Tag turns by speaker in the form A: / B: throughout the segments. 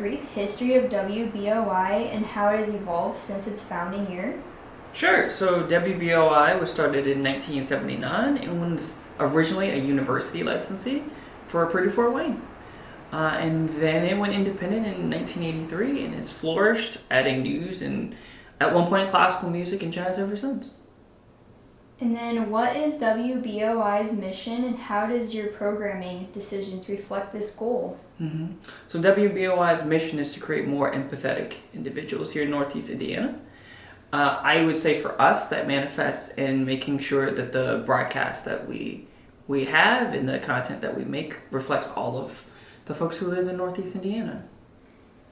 A: brief history of WBOI and how it has evolved since its founding year?
B: Sure. So WBOI was started in 1979 and was originally a university licensee for Purdue Fort Wayne. And then it went independent in 1983 and has flourished, adding news and at one point classical music and jazz ever since.
A: And then what is WBOI's mission and how does your programming decisions reflect this goal?
B: So WBOI's mission is to create more empathetic individuals here in Northeast Indiana. I would say for us that manifests in making sure that the broadcast that we have and the content that we make reflects all of the folks who live in Northeast Indiana.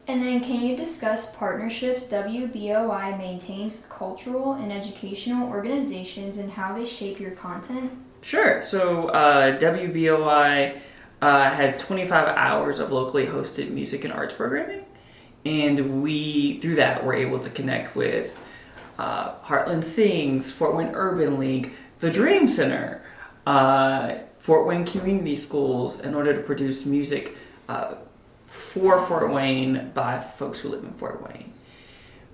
A: And then can you discuss partnerships WBOI maintains with cultural and educational organizations and how they shape your content?
B: Sure. So WBOI has 25 hours of locally hosted music and arts programming. And through that, we're able to connect with Heartland Sings, Fort Wayne Urban League, the Dream Center, Fort Wayne Community Schools in order to produce music for Fort Wayne by folks who live in Fort Wayne.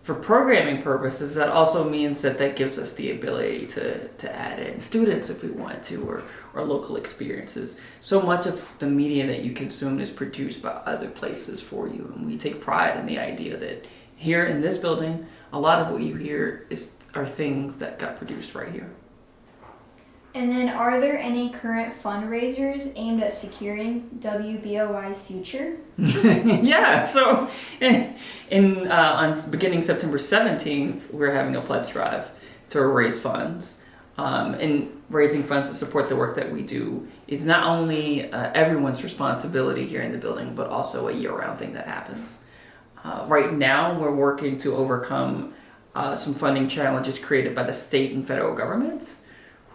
B: For programming purposes, that also means that gives us the ability to add in students if we want to, or local experiences. So much of the media that you consume is produced by other places for you, and we take pride in the idea that here in this building, a lot of what you hear are things that got produced right here.
A: And then are there any current fundraisers aimed at securing WBOI's future?
B: Yeah, so on beginning September 17th, we're having a pledge drive to raise funds. And raising funds to support the work that we do is not only everyone's responsibility here in the building, but also a year-round thing that happens. Right now, we're working to overcome some funding challenges created by the state and federal governments,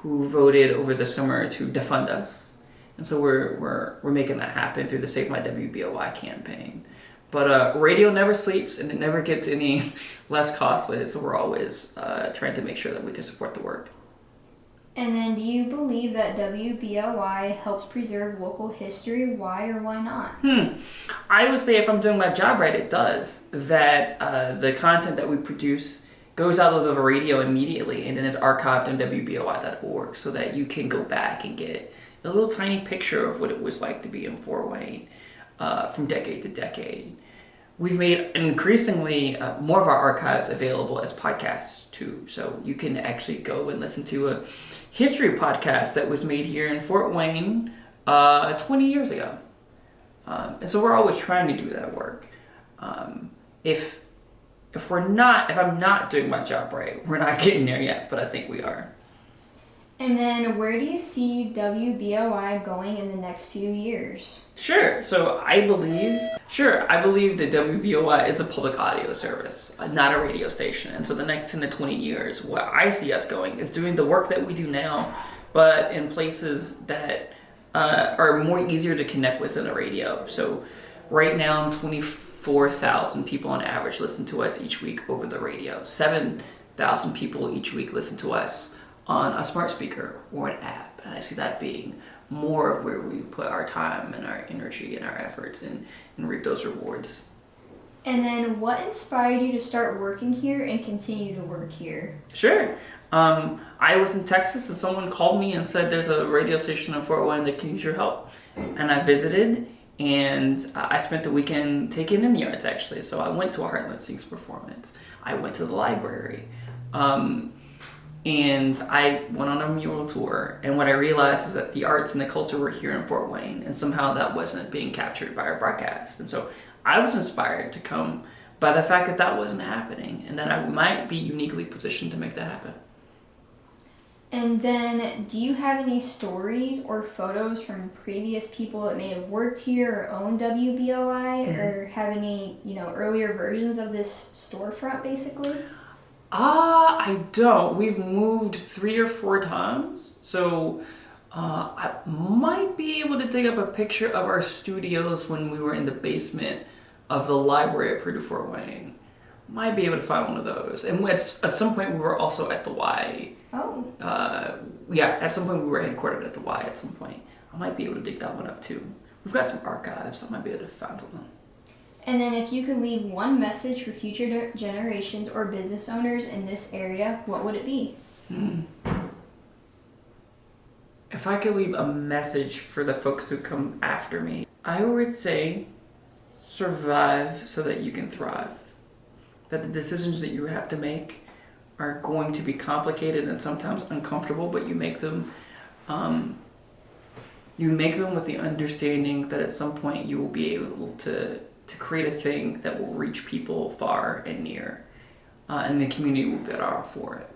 B: who voted over the summer to defund us. And so we're making that happen through the Save My WBOI campaign. But radio never sleeps and it never gets any less costly, so we're always trying to make sure that we can support the work.
A: And then do you believe that WBOI helps preserve local history? Why or why not?
B: I would say if I'm doing my job right, it does. That the content that we produce goes out of the radio immediately and then is archived on WBOI.org so that you can go back and get a little tiny picture of what it was like to be in Fort Wayne from decade to decade. We've made increasingly more of our archives available as podcasts too, so you can actually go and listen to a history podcast that was made here in Fort Wayne 20 years ago. And so we're always trying to do that work. If I'm not doing my job right, we're not getting there yet, but I think we are.
A: And then where do you see WBOI going in the next few years?
B: Sure. So I believe that WBOI is a public audio service, not a radio station. And so the next 10 to 20 years, where I see us going is doing the work that we do now, but in places that are more easier to connect with than the radio. So right now, 24,000 people on average listen to us each week over the radio. 7,000 people each week listen to us on a smart speaker or an app. And I see that being more of where we put our time and our energy and our efforts and reap those rewards.
A: And then what inspired you to start working here and continue to work here?
B: Sure. I was in Texas and someone called me and said there's a radio station in Fort Wayne that can use your help. And I visited and I spent the weekend taking in the arts actually. So I went to a Heartland Sings performance. I went to the library. And I went on a mural tour, and what I realized is that the arts and the culture were here in Fort Wayne, and somehow that wasn't being captured by our broadcast. And so I was inspired to come by the fact that that wasn't happening, and that I might be uniquely positioned to make that happen.
A: And then, do you have any stories or photos from previous people that may have worked here or owned WBOI, or have any, earlier versions of this storefront, basically?
B: I don't. We've moved 3 or 4 times, so I might be able to dig up a picture of our studios when we were in the basement of the library at Purdue Fort Wayne. Might be able to find one of those. And at some point we were also at the Y.
A: Oh.
B: At some point we were headquartered at the Y at some point. I might be able to dig that one up too. We've got some archives, so I might be able to find something.
A: And then if you could leave one message for future generations or business owners in this area, what would it be?
B: If I could leave a message for the folks who come after me, I would say survive so that you can thrive. That the decisions that you have to make are going to be complicated and sometimes uncomfortable, but you make them with the understanding that at some point you will be able to create a thing that will reach people far and near, and the community will be better off for it.